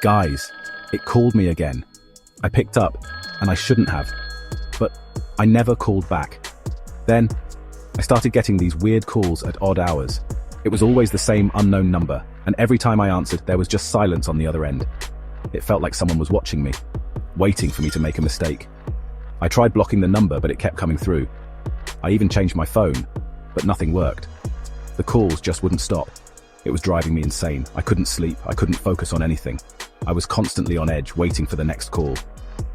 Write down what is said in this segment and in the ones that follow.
Guys, it called me again. I picked up, and I shouldn't have, but I never called back. Then, I started getting these weird calls at odd hours. It was always the same unknown number, and every time I answered, there was just silence on the other end. It felt like someone was watching me, waiting for me to make a mistake. I tried blocking the number, but it kept coming through. I even changed my phone, but nothing worked. The calls just wouldn't stop. It was driving me insane. I couldn't sleep. I couldn't focus on anything. I was constantly on edge, waiting for the next call.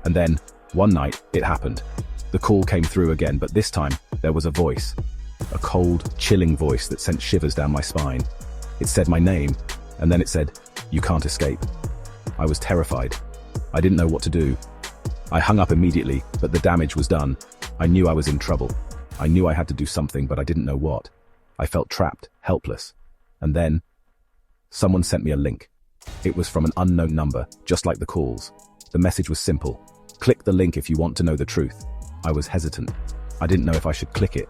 And then, one night, it happened. The call came through again, but this time, there was a voice. A cold, chilling voice that sent shivers down my spine. It said my name, and then it said, "You can't escape." I was terrified. I didn't know what to do. I hung up immediately, but the damage was done. I knew I was in trouble. I knew I had to do something, but I didn't know what. I felt trapped, helpless. And then, someone sent me a link. It was from an unknown number, just like the calls. The message was simple. Click the link if you want to know the truth. I was hesitant. I didn't know if I should click it.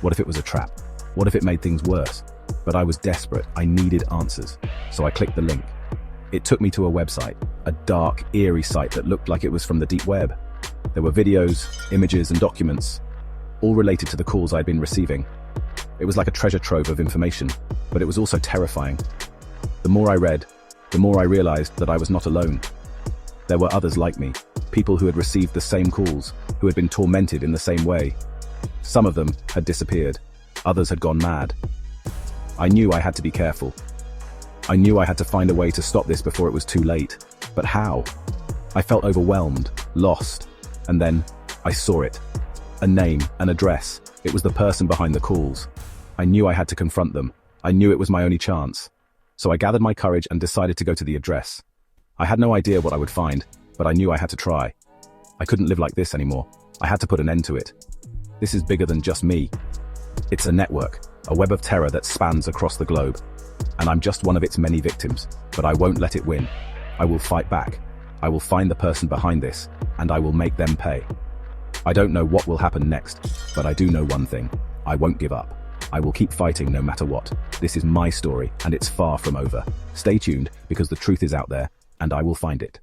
What if it was a trap? What if it made things worse? But I was desperate. I needed answers. So I clicked the link. It took me to a website, a dark, eerie site that looked like it was from the deep web. There were videos, images, and documents, all related to the calls I'd been receiving. It was like a treasure trove of information, but it was also terrifying. The more I read, the more I realized that I was not alone. There were others like me, people who had received the same calls, who had been tormented in the same way. Some of them had disappeared, others had gone mad. I knew I had to be careful. I knew I had to find a way to stop this before it was too late. But how? I felt overwhelmed, lost, and then I saw it. A name, an address. It was the person behind the calls. I knew I had to confront them. I knew it was my only chance. So I gathered my courage and decided to go to the address. I had no idea what I would find, but I knew I had to try. I couldn't live like this anymore. I had to put an end to it. This is bigger than just me. It's a network, a web of terror that spans across the globe. And I'm just one of its many victims, but I won't let it win. I will fight back. I will find the person behind this, and I will make them pay. I don't know what will happen next, but I do know one thing. I won't give up. I will keep fighting no matter what. This is my story, and it's far from over. Stay tuned, because the truth is out there, and I will find it.